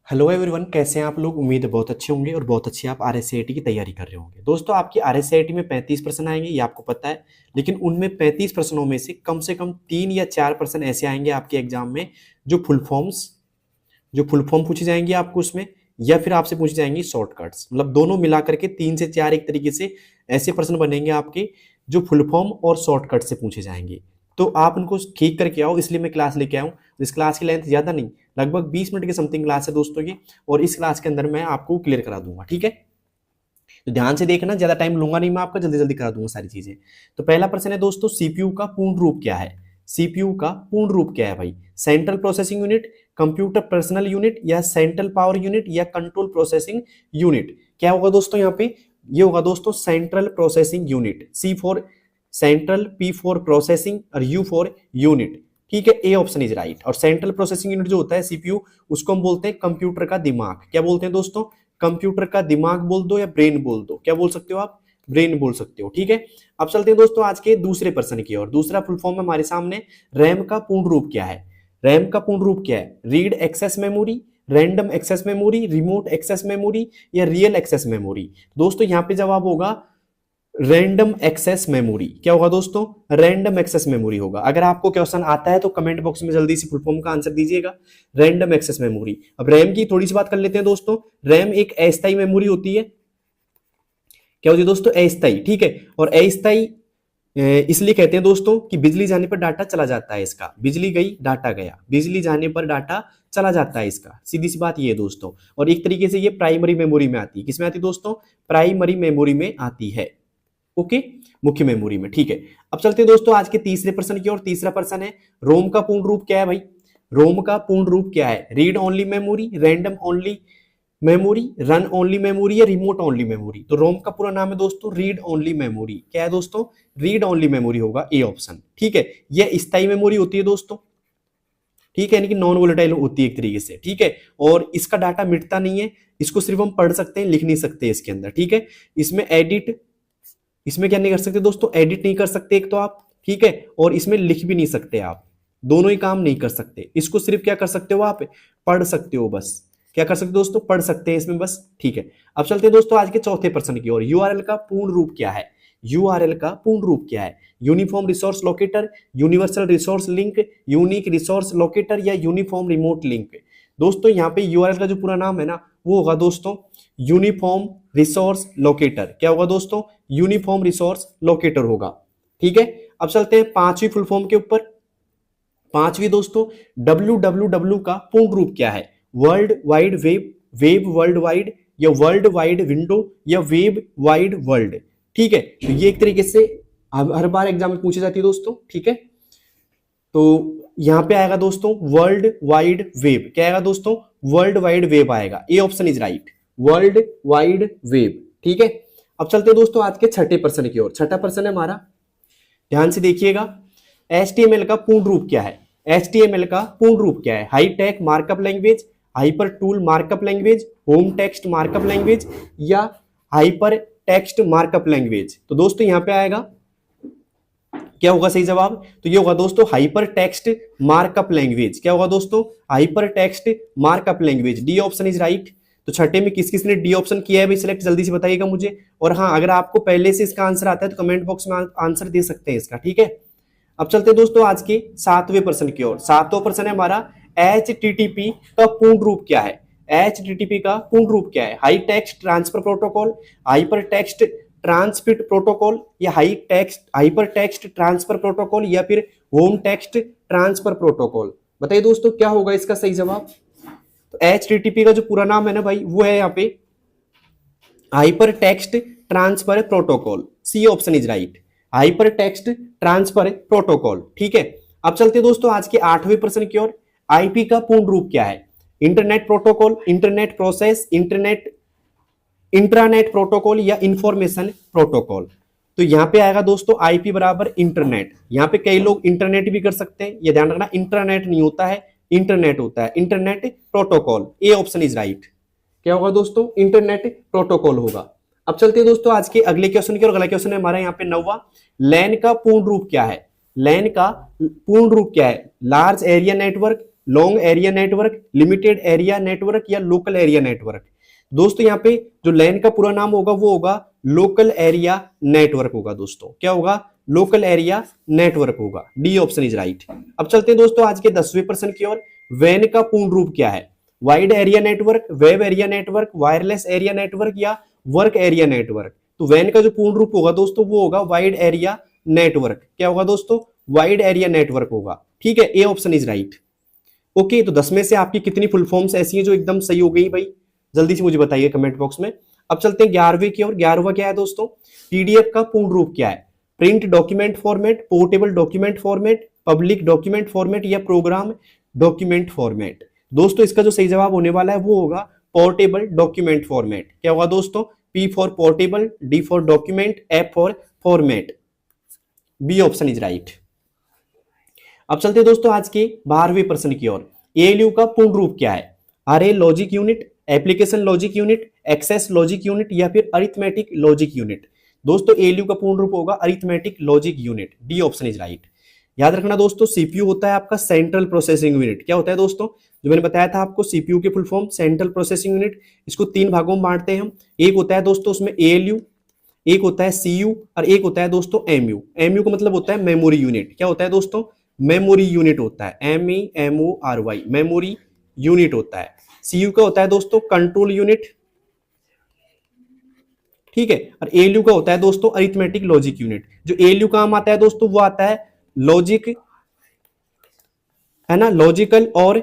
Hello everyone, कैसे हैं आप लोग। उम्मीद है बहुत अच्छे होंगे और बहुत अच्छी आप आरएससीआईटी की तैयारी कर रहे होंगे। दोस्तों, आपकी आरएससीआईटी में 35% आएंगे, ये आपको पता है। लेकिन उनमें 35% में से कम 3 या 4% ऐसे आएंगे आपके एग्जाम में जो फुल फॉर्म पूछे जाएंगे आपको उसमें, या फिर आपसे पूछे जाएंगे शॉर्टकट्स। मतलब दोनों मिला करके 3 से 4 एक तरीके से ऐसे प्रश्न बनेंगे आपके जो फुल फॉर्म और शॉर्टकट से पूछे जाएंगे। तो आप उनको ठीक करके आओ, इसलिए मैं क्लास लेके आऊँ। इस क्लास की लेंथ ज़्यादा नहीं, लगभग 20 मिनट के समथिंग क्लास है दोस्तों की, और इस क्लास के अंदर मैं आपको क्लियर करा दूंगा। ठीक है, तो ध्यान से देखना, ज्यादा टाइम लूंगा नहीं मैं आपका, जल्दी जल्दी करा दूंगा सारी चीजें। तो पहला प्रश्न है दोस्तों, सीपीयू का पूर्ण रूप क्या है। सीपीयू का पूर्ण रूप क्या है भाई। Central processing unit, computer personal unit, या सेंट्रल पावर यूनिट, या कंट्रोल प्रोसेसिंग यूनिट। क्या होगा दोस्तों यहाँ पे, ये होगा दोस्तों central processing unit. C for central, P for processing, और यू फॉर यूनिट। ठीक है, ए ऑप्शन इज राइट। और सेंट्रल प्रोसेसिंग यूनिट जो होता है सीपीयू, उसको हम बोलते हैं कंप्यूटर का दिमाग। क्या बोलते हैं दोस्तों, कंप्यूटर का दिमाग बोल दो या ब्रेन बोल दो, क्या बोल सकते हो आप, ब्रेन बोल सकते हो। ठीक है, अब चलते हैं दोस्तों आज के दूसरे प्रश्न की ओर। दूसरा फुल फॉर्म है हमारे सामने, रैम का पूर्ण रूप क्या है। रैम का पूर्ण रूप क्या है, read access memory, random access memory, remote access memory, या रियल एक्सेस मेमोरी। दोस्तों यहाँ पे जवाब होगा रैंडम एक्सेस मेमोरी। क्या होगा दोस्तों, रैंडम एक्सेस मेमोरी होगा। अगर आपको क्वेश्चन आता है तो कमेंट बॉक्स में जल्दी से फुल फॉर्म का आंसर दीजिएगा, रैंडम एक्सेस मेमोरी। अब रैम की थोड़ी सी बात कर लेते हैं दोस्तों। रैम एक अस्थायी मेमोरी होती है। क्या होती है दोस्तों, अस्थायी। ठीक है, और अस्थायी इसलिए कहते हैं दोस्तों कि बिजली जाने पर डाटा चला जाता है इसका। बिजली गई डाटा गया, बिजली जाने पर डाटा चला जाता है इसका, सीधी सी बात ये है दोस्तों। और एक तरीके से ये प्राइमरी मेमोरी में आती है। किसमें आती है दोस्तों, प्राइमरी मेमोरी में आती है। ओके, मुख्य मेमोरी में। ठीक है, अब चलते हैं दोस्तों आज के तीसरे प्रश्न की ओर। तीसरा प्रश्न है, रोम का पूर्ण रूप क्या है भाई। रोम का पूर्ण रूप क्या है, read only memory, random only memory, run only memory, या रिमोट ओनली मेमोरी। तो रोम का पूरा नाम है दोस्तों रीड ओनली मेमोरी। क्या है दोस्तों, रीड ओनली मेमोरी होगा ए ऑप्शन। ठीक है, यह स्थायी मेमोरी होती है दोस्तों। ठीक है, यानी कि नॉन वोलेटाइल होती है एक तरीके से। ठीक है, और इसका डाटा मिटता नहीं है, इसको सिर्फ हम पढ़ सकते हैं, लिख नहीं सकते इसके अंदर। ठीक है, इसमें क्या नहीं कर सकते दोस्तों, एडिट नहीं कर सकते एक तो आप। ठीक है, और इसमें लिख भी नहीं सकते आप, दोनों ही काम नहीं कर सकते। इसको सिर्फ क्या कर सकते हो आप, पढ़ सकते हो बस। क्या कर सकते हो दोस्तों, पढ़ सकते हैं इसमें बस। ठीक है, अब चलते हैं दोस्तों आज के चौथे प्रश्न की ओर। यूआरएल का पूर्ण रूप क्या है। यूआरएल का पूर्ण रूप क्या है, uniform resource locator, universal resource link, unique resource locator, या यूनिफॉर्म रिमोट लिंक। दोस्तों यहाँ पे यूआरएल का जो पूरा नाम है ना, वो होगा दोस्तों यूनिफॉर्म रिसोर्स लोकेटर। क्या होगा दोस्तों, यूनिफॉर्म रिसोर्स लोकेटर होगा। ठीक है, अब चलते हैं पांचवी फुल फॉर्म के ऊपर। पांचवी दोस्तों, www का पूर्ण रूप क्या है, world wide web, web world wide, या वर्ल्ड वाइड विंडो, या वेब वाइड वर्ल्ड। ठीक है, तो ये एक तरीके से हर बार एग्जाम में पूछी जाती है दोस्तों। ठीक है, तो यहां पे आएगा दोस्तों वर्ल्ड वाइड वेब। क्या आएगा दोस्तों, वर्ल्ड वाइड वेब आएगा, ए option is right, world wide web. ठीक है, अब चलते हैं दोस्तों आज के छठे प्रश्न की ओर। छठा प्रश्न है हमारा, ध्यान से देखिएगा। HTML का पूर्ण रूप क्या है। HTML का पूर्ण रूप क्या है, high tech markup language, hyper tool markup language, home text markup language, या हाइपर टेक्स्ट मार्कअप लैंग्वेज। तो दोस्तों यहां पे आएगा, क्या होगा सही जवाब, तो ये होगा दोस्तों हाइपर टेक्स्ट मार्कअप लैंग्वेज। क्या होगा दोस्तों, hyper text markup language, D option is right. तो छठे में किस किसने डी ऑप्शन किया है भाई सिलेक्ट, जल्दी से बताइएगा मुझे। और हाँ, अगर आपको पहले से इसका आंसर आता है तो कमेंट बॉक्स में आंसर दे सकते हैं इसका। ठीक है, अब चलते हैं दोस्तों आज के सातवें प्रश्न की ओर। सातवां प्रश्न है हमारा, HTTP का पूर्ण रूप क्या है। HTTP का पूर्ण रूप क्या है, high text transfer protocol, hyper text transfit protocol, या हाइपर टेक्स्ट ट्रांसफर प्रोटोकॉल, या फिर होम टेक्स्ट ट्रांसफर प्रोटोकॉल। बताइए दोस्तों क्या होगा इसका सही जवाब। तो HTTP का जो पूरा नाम है ना भाई, वो है यहाँ पे hyper text transfer protocol, C option is right, hyper text transfer protocol. ठीक है, अब चलते दोस्तों आज के आठवें प्रश्न की ओर। IP का पूर्ण रूप क्या है, internet protocol, internet process, intranet protocol, या इंफॉर्मेशन प्रोटोकॉल। तो यहां पे आएगा दोस्तों IP बराबर इंटरनेट। यहां पे कई लोग इंटरनेट भी कर सकते हैं, ये ध्यान रखना, इंटरनेट नहीं होता है, इंटरनेट होता है, internet protocol, A option is right. क्या होगा दोस्तों, इंटरनेट प्रोटोकॉल होगा। अब चलते हैं दोस्तों आज के अगले क्वेश्चन की, और अगला क्वेश्चन है हमारा यहाँ पे 9वां, लैन का पूर्ण रूप क्या है। लैन का पूर्ण रूप क्या है, large area network, long area network, limited area network या लोकल एरिया नेटवर्क। दोस्तों यहाँ पे जो लैन का पूरा नाम होगा वो होगा लोकल एरिया नेटवर्क होगा दोस्तों। क्या होगा? लोकल एरिया नेटवर्क होगा। D option is right. अब चलते हैं दोस्तों आज के 10वें प्रश्न की ओर। वैन का पूर्ण रूप क्या है? Wide area network, web area network, wireless area network या वर्क एरिया नेटवर्क। तो वैन का जो पूर्ण रूप होगा दोस्तों वो होगा वाइड एरिया नेटवर्क। क्या होगा दोस्तों? वाइड एरिया नेटवर्क होगा। ठीक है, A option is right. Okay, तो 10 में से आपकी कितनी फुल फॉर्म्स ऐसी हैं जो एकदम सही हो गई भाई? जल्दी से मुझे बताइए कमेंट बॉक्स में। अब चलते हैं 11वें की ओर। 11वां क्या है दोस्तों? पीडीएफ का पूर्ण रूप क्या है? Print document format, portable document format, public document format या प्रोग्राम डॉक्यूमेंट फॉर्मेट। दोस्तों इसका जो सही जवाब होने वाला है वो होगा पोर्टेबल डॉक्यूमेंट फॉर्मेट। क्या होगा दोस्तों? P for portable, D for document, F for format. B option is right. अब चलते हैं दोस्तों आज के 12वें प्रश्न की ओर। एएलयू का पूर्ण रूप क्या है? RA logic unit, application logic unit, access logic unit या फिर अरिथमेटिक लॉजिक यूनिट। दोस्तों एएलयू का पूर्ण रूप होगा arithmetic logic unit. D option is right. याद रखना दोस्तों, सीपीयू होता है आपका सेंट्रल प्रोसेसिंग यूनिट। क्या होता है दोस्तों? जो मैंने बताया था आपको, सीपीयू के full form central processing unit. इसको 3 भागों में बांटते हैं हम। एक होता है दोस्तों उसमें एएलयू, एक होता है सीयू और एक होता है दोस्तों एमयू। एमयू का मतलब होता है मेमोरी यूनिट। क्या होता है दोस्तों? मेमोरी यूनिट होता है। MEMORY, मेमोरी यूनिट होता है। सीयू का होता है दोस्तों कंट्रोल यूनिट। ठीक है, और एएलयू का होता है दोस्तों अरिथमेटिक लॉजिक यूनिट। जो एएलयू काम आता है दोस्तों वो आता है लॉजिक, है ना, लॉजिकल और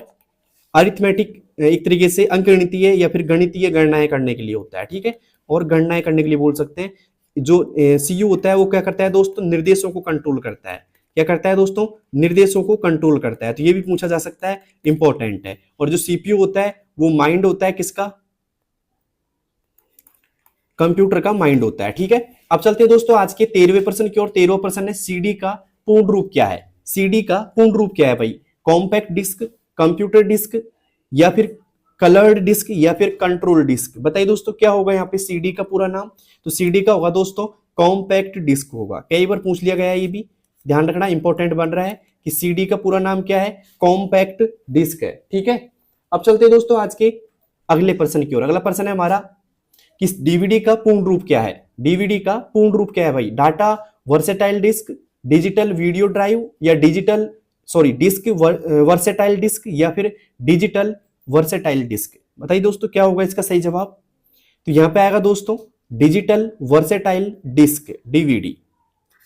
अरिथमेटिक, एक तरीके से अंकगणितीय या फिर गणितीय गणनाएं करने के लिए होता है। ठीक है, और गणनाएं करने के लिए बोल सकते हैं। जो सीयू होता है वो क्या करता है दोस्तों? निर्देशों को कंट्रोल करता है। क्या करता है दोस्तों? निर्देशों को कंट्रोल करता है। तो ये भी पूछा जा सकता है, इंपॉर्टेंट है। और जो सीपीयू होता है वो माइंड होता है किसका? कंप्यूटर का माइंड होता है। ठीक है, अब चलते हैं दोस्तों आज के 13वें प्रश्न की ओर। 13वां प्रश्न है सीडी का पूर्ण रूप क्या है? सीडी का पूर्ण रूप क्या है भाई? कॉम्पैक्ट डिस्क, कंप्यूटर डिस्क या फिर कलर्ड डिस्क या फिर कंट्रोल डिस्क। बताइए दोस्तों क्या होगा यहाँ पे सीडी का पूरा नाम? तो सीडी का होगा दोस्तों कॉम्पैक्ट डिस्क होगा। कई बार पूछ लिया गया है, ये भी ध्यान रखना, इंपॉर्टेंट बन रहा है कि सीडी का पूरा नाम क्या है? कॉम्पैक्ट डिस्क है। ठीक है, अब चलते हैं दोस्तों आज के अगले प्रश्न की ओर। अगला प्रश्न है हमारा कि डीवीडी का पूर्ण रूप क्या है? डीवीडी का पूर्ण रूप क्या है भाई? Data versatile disc, digital video drive या डिस्क वर्सेटाइल डिस्क या फिर डिजिटल वर्सेटाइल डिस्क। बताइए दोस्तों क्या होगा इसका सही जवाब? तो यहां पे आएगा दोस्तों digital versatile disc, DVD.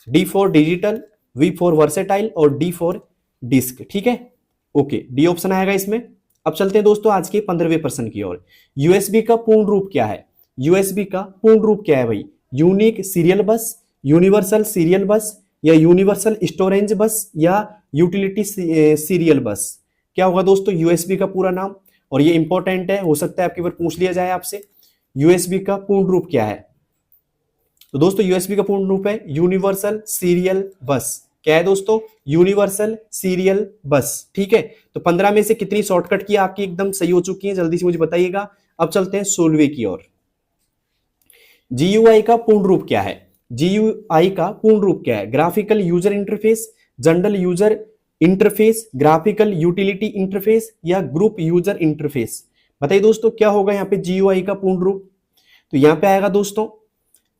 D for digital, V for versatile और डी फॉर डिस्क। ठीक है, ओके, डी ऑप्शन आएगा इसमें। अब चलते हैं दोस्तों आज के 15वें प्रश्न की ओर। यूएसबी का पूर्ण रूप क्या है? यूएसबी का पूर्ण रूप क्या है भाई? यूनिक सीरियल बस, यूनिवर्सल सीरियल बस या यूनिवर्सल स्टोरेज बस या यूटिलिटी सीरियल बस। क्या होगा दोस्तों यूएसबी का पूरा नाम? और ये इंपॉर्टेंट है, हो सकता है आपकी बार पूछ लिया जाए आपसे, यूएसबी का पूर्ण रूप क्या है? तो दोस्तों यूएसबी का पूर्ण रूप है यूनिवर्सल सीरियल बस। क्या है दोस्तों? यूनिवर्सल सीरियल बस। ठीक है, तो 15 में से कितनी शॉर्टकट की आपकी एकदम सही हो चुकी है? जल्दी से मुझे बताइएगा। अब चलते हैं 16वें की ओर। जीयूआई का पूर्ण रूप क्या है? जीयूआई का पूर्ण रूप क्या है? Graphical user interface, general user interface, graphical utility interface या ग्रुप यूजर इंटरफेस। बताइए दोस्तों क्या होगा यहाँ पे जीयूआई का पूर्ण रूप? तो यहाँ पे आएगा दोस्तों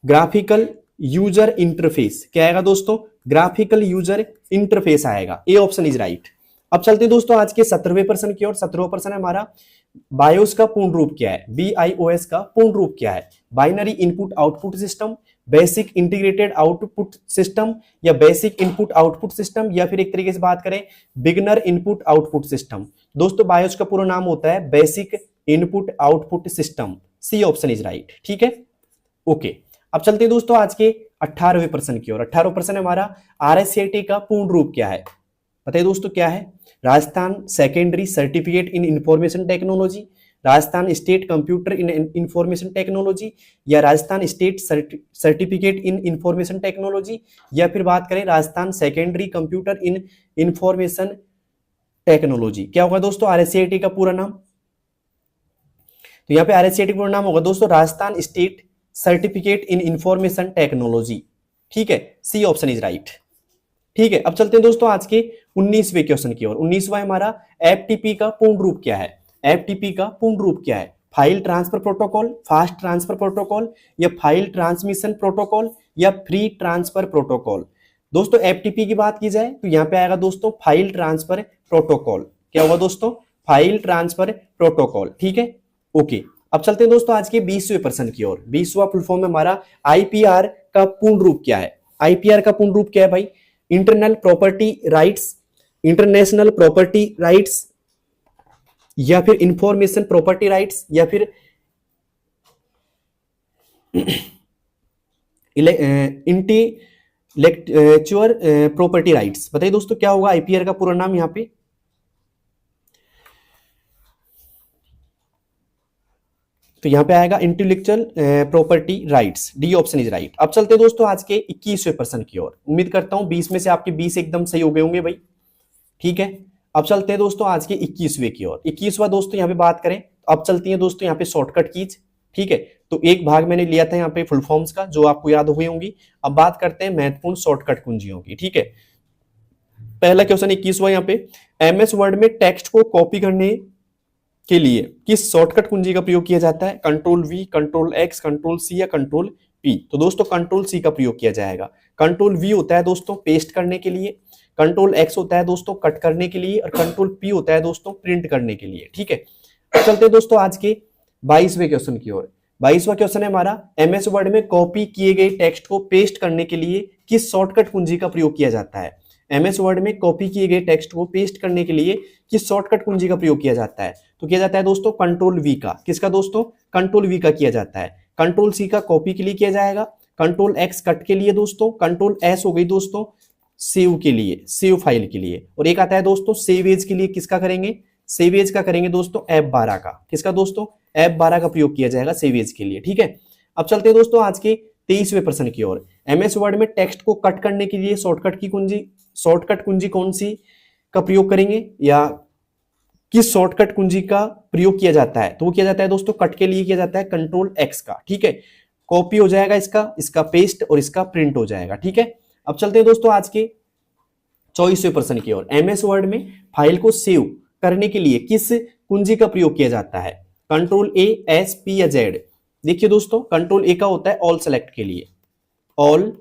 ग्राफिकल यूजर इंटरफेस। क्या आएगा दोस्तों? ग्राफिकल यूजर इंटरफेस आएगा। ए ऑप्शन इज राइट। अब चलते हैं दोस्तों आज के 17वें प्रश्न की ओर। 17वां प्रश्न है हमारा बायोस का पूर्ण रूप क्या है? BIOS का पूर्ण रूप क्या है? Binary input output system, basic integrated output system या बेसिक इनपुट आउटपुट सिस्टम या फिर एक तरीके से बात करें बिगनर इनपुट आउटपुट सिस्टम। दोस्तों बायोस का पूरा नाम होता है basic input output system. C option is right. ठीक है, ओके। अब चलते हैं दोस्तों आज के 18वें प्रश्न की ओर। 18वां प्रश्न है हमारा RSAT का पूर्ण रूप क्या है? बताइए दोस्तों क्या है? Rajasthan secondary certificate in information technology, Rajasthan state computer in information technology या Rajasthan state certificate in information technology या फिर बात करें Rajasthan secondary computer in information technology. क्या होगा दोस्तों RSAT का पूरा नाम? तो यहाँ पे RSAT का पूरा नाम होगा दोस्तों Rajasthan state certificate in information technology. ठीक है, सी ऑप्शन इज राइट। ठीक है, अब चलते हैं दोस्तों आज के 19वें क्वेश्चन की ओर। 19वां हमारा एफटीपी का पूर्ण रूप क्या है। एफटीपी का पूर्ण रूप क्या है? File transfer protocol, fast transfer protocol, या फाइल ट्रांसमिशन प्रोटोकॉल, या फ्री ट्रांसफर प्रोटोकॉल। दोस्तों एफटीपी की बात की जाए तो यहां पे आएगा दोस्तों फाइल ट्रांसफर प्रोटोकॉल। क्या होगा दोस्तों? File transfer protocol. ठीक है, ओके। अब चलते हैं दोस्तों आज के 20वें प्रश्न की ओर। 20वां फुल फॉर्म में हमारा आईपीआर का पूर्ण रूप क्या है। आईपीआर का पूर्ण रूप क्या है भाई? Internal property rights, international property rights, या फिर इंफॉर्मेशन प्रॉपर्टी राइट्स, या फिर इंटेलेक्चुअल प्रॉपर्टी राइट्स। बताइए दोस्तों क्या होगा आईपीआर का पूरा नाम यहां पे? तो यहां पे आएगा intellectual property rights. D option is right. अब चलते हैं दोस्तों आज के 21वें प्रश्न की ओर। उम्मीद करता हूं 20 में से आपके 20 एकदम सही हो गए होंगे भाई। ठीक है, अब चलते हैं दोस्तों आज के 21वें की ओर। 21वां दोस्तों यहाँ पे बात करें, अब चलती है दोस्तों यहाँ पे शॉर्टकट कीज। ठीक है, तो एक भाग मैंने लिया था यहाँ पे फुल फॉर्म्स का जो आपको याद हुई होंगी। अब बात करते हैं महत्वपूर्ण शॉर्टकट कुंजियों की। ठीक है, पहला क्वेश्चन 21वां यहाँ पे, एमएस वर्ड में टेक्स्ट को कॉपी करने के लिए किस शॉर्टकट कुंजी का प्रयोग किया जाता है? Control V, control X, control C, या कंट्रोल पी। तो दोस्तों कंट्रोल सी का प्रयोग किया जाएगा। कंट्रोल वी होता है दोस्तों पेस्ट करने के लिए, कंट्रोल एक्स होता है दोस्तों कट करने के लिए, और कंट्रोल पी होता है दोस्तों प्रिंट करने के लिए। ठीक है, तो चलते हैं दोस्तों आज के 22वें क्वेश्चन की ओर। 22वां क्वेश्चन है हमारा, एमएस वर्ड में कॉपी किए गए टेक्स्ट को पेस्ट करने के लिए किस शॉर्टकट कुंजी का प्रयोग किया जाता है? एमएस वर्ड में कॉपी किए गए टेक्स्ट को पेस्ट करने के लिए किस शॉर्टकट कुंजी का प्रयोग किया जाता है? तो किया जाता है दोस्तों कंट्रोल वी का। किसका दोस्तों? कंट्रोल वी का किया जाता है। कंट्रोल सी का कॉपी के लिए किया जाएगा, कंट्रोल एक्स कट के लिए दोस्तों, कंट्रोल एस हो गई दोस्तों सेव के लिए, सेव फाइल के लिए, और एक आता है दोस्तों सेव एज के लिए। किसका करेंगे? सेव एज का करेंगे दोस्तों F12 का। किसका दोस्तों? F12 का प्रयोग किया जाएगा सेव एज के लिए। ठीक है, अब चलते हैं दोस्तों आज के 23वें प्रश्न की ओर। एमएस वर्ड में टेक्स्ट को कट करने के लिए शॉर्टकट कुंजी कौन सी का प्रयोग करेंगे, या किस शॉर्टकट कुंजी का प्रयोग किया जाता है? तो वो किया जाता है दोस्तों कट के लिए किया जाता है कंट्रोल एक्स का। ठीक है, कॉपी हो जाएगा इसका पेस्ट, और इसका प्रिंट हो जाएगा। ठीक है, अब चलते हैं दोस्तों आज के 24वें प्रश्न की ओर। एमएस वर्ड में फाइल को सेव करने के लिए किस कुंजी का प्रयोग किया जाता है? कंट्रोल ए, एस, पी, या जेड। देखिए दोस्तों कंट्रोल ए का होता है ऑल सेलेक्ट के लिए, ऑल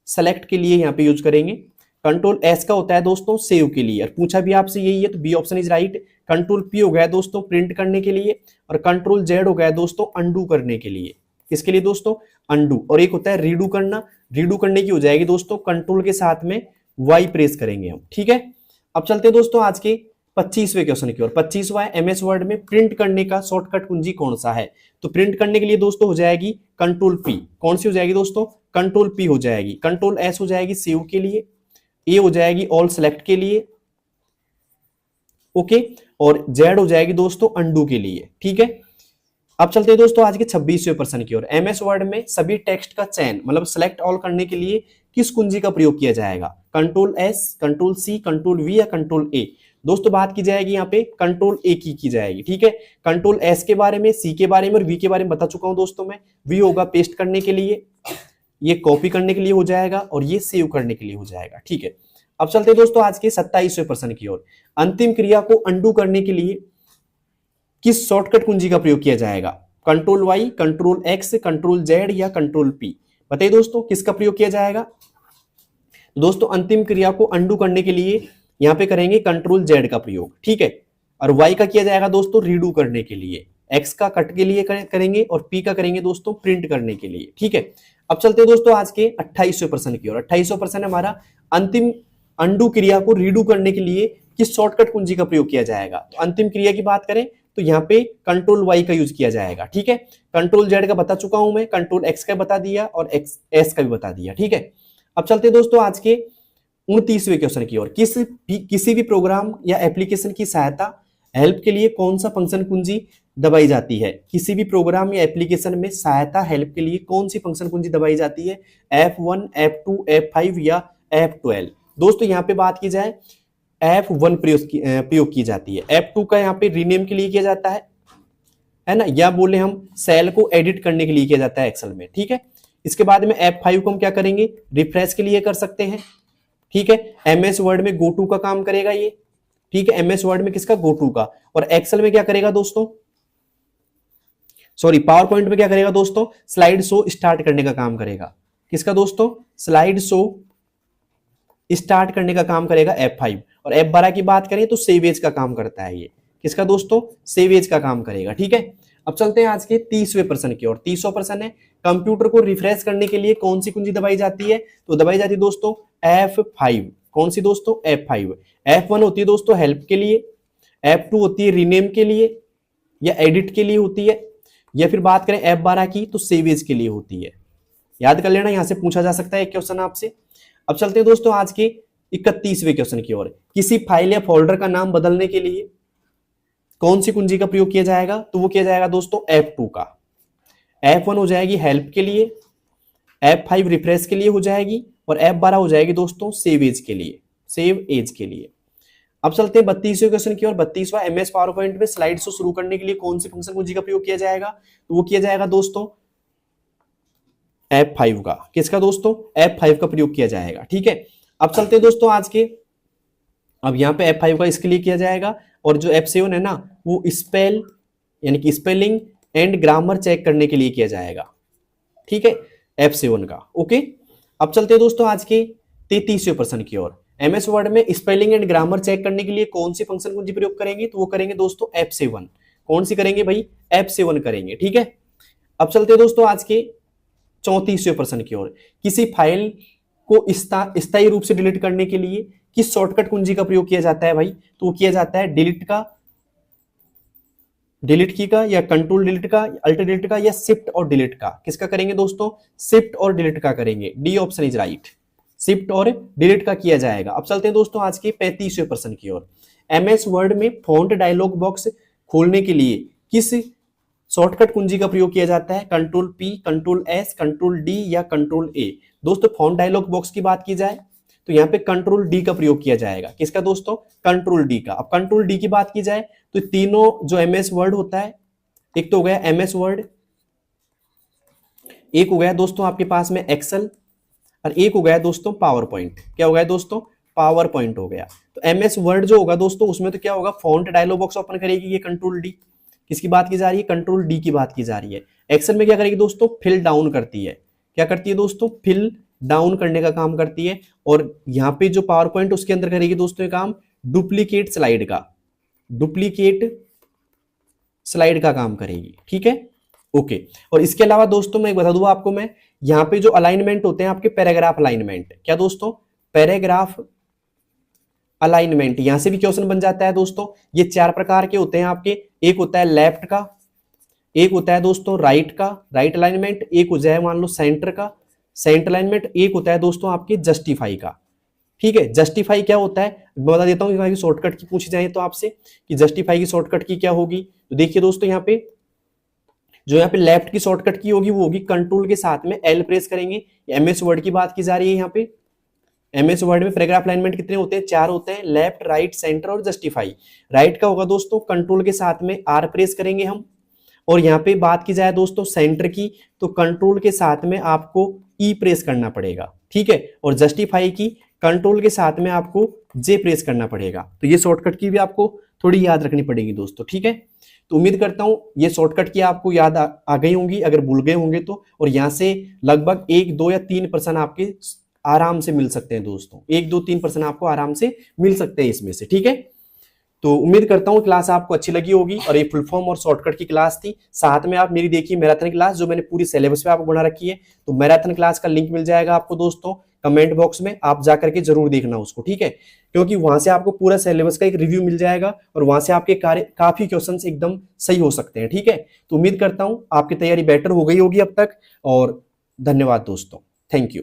सेलेक्ट के लिए यहां पे यूज करेंगे। कंट्रोल एस का होता है दोस्तों सेव के लिए, और पूछा भी आपसे यही है तो B option is right. Control P हो गया दोस्तों प्रिंट करने के लिए, और कंट्रोल जेड हो गया दोस्तों अंडू करने के लिए। किसके लिए दोस्तों? अंडू। और एक होता है रीडू करना, रीडू करने की हो जाएगी दोस्तों कंट्रोल के साथ में वाई प्रेस करेंगे हम। ठीक है, अब चलते हैं दोस्तों आज के 25वें क्वेश्चन की ओर। 25वां है, एमएस वर्ड में प्रिंट करने का शॉर्टकट कुंजी कौन सा है? तो प्रिंट करने के लिए दोस्तों हो जाएगी कंट्रोल पी। कौन सी हो जाएगी दोस्तों? कंट्रोल पी हो जाएगी। कंट्रोल एस हो जाएगी सेव के लिए, ए हो जाएगी ऑल सेलेक्ट के लिए, ओके, और जेड हो जाएगी दोस्तों अंडू के लिए। ठीक है, अब चलते हैं दोस्तों आज के 26वें प्रश्न की ओर। एमएस वर्ड में सभी टेक्स्ट का चयन मतलब सेलेक्ट ऑल करने के लिए किस कुंजी का प्रयोग किया जाएगा? Control S, control C, control V, या कंट्रोल ए। दोस्तों बात की जाएगी यहाँ पे कंट्रोल ए की जाएगी। ठीक है, कंट्रोल एस के बारे में, सी के बारे में और वी के बारे में बता चुका हूं दोस्तों मैं। वी होगा पेस्ट करने के लिए, ये कॉपी करने के लिए हो जाएगा, और ये सेव करने के लिए हो जाएगा। ठीक है, अब चलते हैं दोस्तों आज के 27वें प्रश्न की ओर। अंतिम क्रिया को अंडू करने के लिए किस शॉर्टकट कुंजी का प्रयोग किया जाएगा? Control Y, control X, control Z, या कंट्रोल पी। बताइए दोस्तों किसका प्रयोग किया जाएगा? दोस्तों अंतिम क्रिया को अंडू करने के लिए यहां पे करेंगे कंट्रोल जेड का प्रयोग। ठीक है, और वाई का किया जाएगा दोस्तों रीडू करने के लिए, एक्स का कट के लिए करेंगे, और पी का करेंगे दोस्तों प्रिंट करने के लिए। ठीक है, अब चलते हैं दोस्तों आज के 28वें प्रश्न की ओर। 28वां प्रश्न हमारा, अंतिम अंडू क्रिया को रीडू करने के लिए किस शॉर्टकट कुंजी का प्रयोग किया जाएगा? तो अंतिम क्रिया की बात करें तो यहाँ पे कंट्रोल वाई का यूज किया जाएगा। ठीक है, कंट्रोल जेड का बता चुका हूं मैं, कंट्रोल एक्स का बता दिया, और एक्स एस का भी बता दिया। ठीक है, अब चलते हैं दोस्तों आज के 29वें क्वेश्चन की ओर। किसी भी प्रोग्राम या एप्लीकेशन की सहायता हेल्प के लिए कौन सा फंक्शन कुंजी दबाई जाती है? किसी भी प्रोग्राम या एप्लीकेशन में सहायता हेल्प के लिए कौन सी फंक्शन कुंजी दबाई जाती है? F1, F2, F5, या F12। दोस्तों यहाँ पे बात की जाए F1 प्रयोग की जाती है। F2 का यहाँ पे रीनेम के लिए किया जाता है ना, या बोले हम सेल को एडिट करने के लिए किया जाता है एक्सेल में। ठीक है, इसके बाद में F5 को हम क्या करेंगे? रिफ्रेश के लिए कर सकते हैं, ठीक है, एमएस वर्ड में गो टू का काम करेगा ये, ठीक है, एमएस वर्ड में किसका, गो टू का। और एक्सेल में क्या करेगा दोस्तों, सॉरी पावर पॉइंट में क्या करेगा दोस्तों, स्लाइड शो स्टार्ट करने का काम करेगा। किसका दोस्तों, स्लाइड शो स्टार्ट करने का काम करेगा F5। और F12 की बात करें तो सेव एज का काम करता है ये, किसका दोस्तों, सेव एज का काम करेगा। ठीक है, अब चलते हैं आज के 30वें प्रश्न की ओर। 30वां प्रश्न है, कंप्यूटर को रिफ्रेश करने के लिए कौन सी कुंजी दबाई जाती है, तो दबाई जाती है दोस्तों F5। कौन सी दोस्तों, F5। F1 होती है दोस्तों हेल्प के लिए, F2 होती है रीनेम के लिए या एडिट के लिए होती है, या फिर बात करें F12 की तो सेव एज के लिए होती है। याद कर लेना, यहां से पूछा जा सकता है एक क्वेश्चन आपसे। अब चलते हैं दोस्तों आज के 31वें क्वेश्चन की ओर। किसी फाइल या फोल्डर का नाम बदलने के लिए कौन सी कुंजी का प्रयोग किया जाएगा, तो वो किया जाएगा दोस्तों F2 का। F1 हो जाएगी हेल्प के लिए, F5 रिफ्रेश के लिए हो जाएगी, और F12 हो जाएगी दोस्तों सेव एज के लिए, सेव एज के लिए। अब चलते हैं 32वें क्वेश्चन की ओर। 32वां, एमएस पावर पॉइंट में स्लाइड शो शुरू करने के लिए कौन सी फंक्शन कुंजी का प्रयोग किया जाएगा, तो वो किया जाएगा दोस्तों F5 का। किसका दोस्तों, F5 का प्रयोग किया जाएगा। ठीक है, अब चलते हैं दोस्तों आज के, अब यहाँ पे F5 का इसके लिए किया जाएगा, और जो F7 है ना वो स्पेल यानी कि स्पेलिंग एंड ग्रामर चेक करने के लिए किया जाएगा। ठीक है, F7 का। ओके, अब चलते हैं दोस्तों आज के 33वें प्रश्न की ओर। एमएस वर्ड में स्पेलिंग एंड ग्रामर चेक करने के लिए कौन सी फंक्शन कुंजी प्रयोग करेंगे, तो वो करेंगे दोस्तों F7। कौन सी करेंगे भाई, F7 करेंगे। ठीक है, अब चलते हैं दोस्तों आज के 34वें प्रश्न की ओर। किसी फाइल को स्थायी रूप से डिलीट करने के लिए किस शॉर्टकट कुंजी का प्रयोग किया जाता है भाई, तो वो किया जाता है डिलीट की का, या कंट्रोल डिलीट का, अल्ट डिलीट का, या शिफ्ट और डिलीट का। किसका करेंगे दोस्तों, शिफ्ट और डिलीट का करेंगे। D option is right, shift और डिलीट का किया जाएगा। अब चलते हैं दोस्तों आज के 35वें प्रश्न की ओर। एमएस वर्ड में फॉन्ट डायलॉग बॉक्स खोलने के लिए किस शॉर्टकट कुंजी का प्रयोग किया जाता है, control P, control S, control D या कंट्रोल A। दोस्तों फॉन्ट डायलॉग बॉक्स की बात की जाए तो यहाँ पे कंट्रोल D का प्रयोग किया जाएगा। किसका दोस्तों, कंट्रोल D का। अब कंट्रोल D की बात की जाए तो तीनों जो एमएस वर्ड होता है, एक तो हो गया एमएस वर्ड, एक हो गया दोस्तों आपके पास में एक्सेल, और एक हो गया दोस्तों पावर पॉइंट। क्या हो गया दोस्तों, पावर पॉइंट हो गया। तो एमएस वर्ड जो होगा दोस्तों उसमें तो क्या होगा, फॉन्ट डायलॉग बॉक्स ओपन करेगी ये कंट्रोल D। किसकी बात की जा रही है, कंट्रोल D की बात की जा रही है। एक्सेल में क्या करेगी दोस्तों, फिल डाउन करती है। क्या करती है दोस्तों, फिल डाउन करने का काम करती है। और यहाँ पे जो पावर पॉइंट उसके अंदर करेगी दोस्तों ये काम डुप्लीकेट स्लाइड का काम करेगी। ठीक है, ओके। और इसके अलावा दोस्तों मैं एक बता दूंगा आपको, मैं यहाँ पे जो अलाइनमेंट होते हैं आपके पैराग्राफ अलाइनमेंट, क्या दोस्तों, पैराग्राफ अलाइनमेंट, यहां से भी क्वेश्चन बन जाता है दोस्तों। ये 4 प्रकार के होते हैं आपके, एक होता है लेफ्ट का, एक होता है दोस्तों राइट का, राइट अलाइनमेंट, एक हो जाए मान लो सेंटर का, सेंटर अलाइनमेंट, एक होता है दोस्तों आपके जस्टिफाई का। ठीक है, जस्टिफाई क्या होता है बता देता हूं, शॉर्टकट की पूछी जाए तो आपसे कि जस्टिफाई की शॉर्टकट की क्या होगी, तो देखिए दोस्तों यहाँ पे जो यहाँ पे लेफ्ट की शॉर्टकट की होगी वो होगी कंट्रोल के साथ में L प्रेस करेंगे। एमएस वर्ड की बात की जा रही है यहाँ पे। एमएस वर्ड में पैराग्राफ अलाइनमेंट कितने होते हैं, 4 होते हैं, लेफ्ट, राइट, सेंटर और जस्टिफाई। राइट का होगा दोस्तों कंट्रोल के साथ में R प्रेस करेंगे हम। और यहाँ पे बात की जाए दोस्तों सेंटर की तो कंट्रोल के साथ में आपको E प्रेस करना पड़ेगा। ठीक है, और जस्टिफाई की कंट्रोल के साथ में आपको J प्रेस करना पड़ेगा। तो ये शॉर्टकट की भी आपको थोड़ी याद रखनी पड़ेगी दोस्तों। ठीक है, तो उम्मीद करता हूं ये शॉर्टकट की आपको याद आ गई होंगी, अगर भूल गए होंगे तो। और यहाँ से लगभग 1, 2 या 3% आपके आराम से मिल सकते हैं दोस्तों, 1, 2, 3% आपको आराम से मिल सकते हैं इसमें से। ठीक है, तो उम्मीद करता हूं क्लास आपको अच्छी लगी होगी, और ये फुल फॉर्म और शॉर्टकट की क्लास थी। साथ में आप मेरी देखिए मैराथन क्लास जो मैंने पूरी सिलेबस पे आपको बना रखी है। तो मैराथन क्लास का लिंक मिल जाएगा आपको दोस्तों कमेंट बॉक्स में, आप जाकर के जरूर देखना उसको। ठीक है, क्योंकि वहां से आपको पूरा सिलेबस का एक रिव्यू मिल जाएगा, और वहां से आपके काफी क्वेश्चंस एकदम सही हो सकते हैं। ठीक है, तो उम्मीद करता हूं आपकी तैयारी बेटर हो गई होगी अब तक, और धन्यवाद दोस्तों, थैंक यू।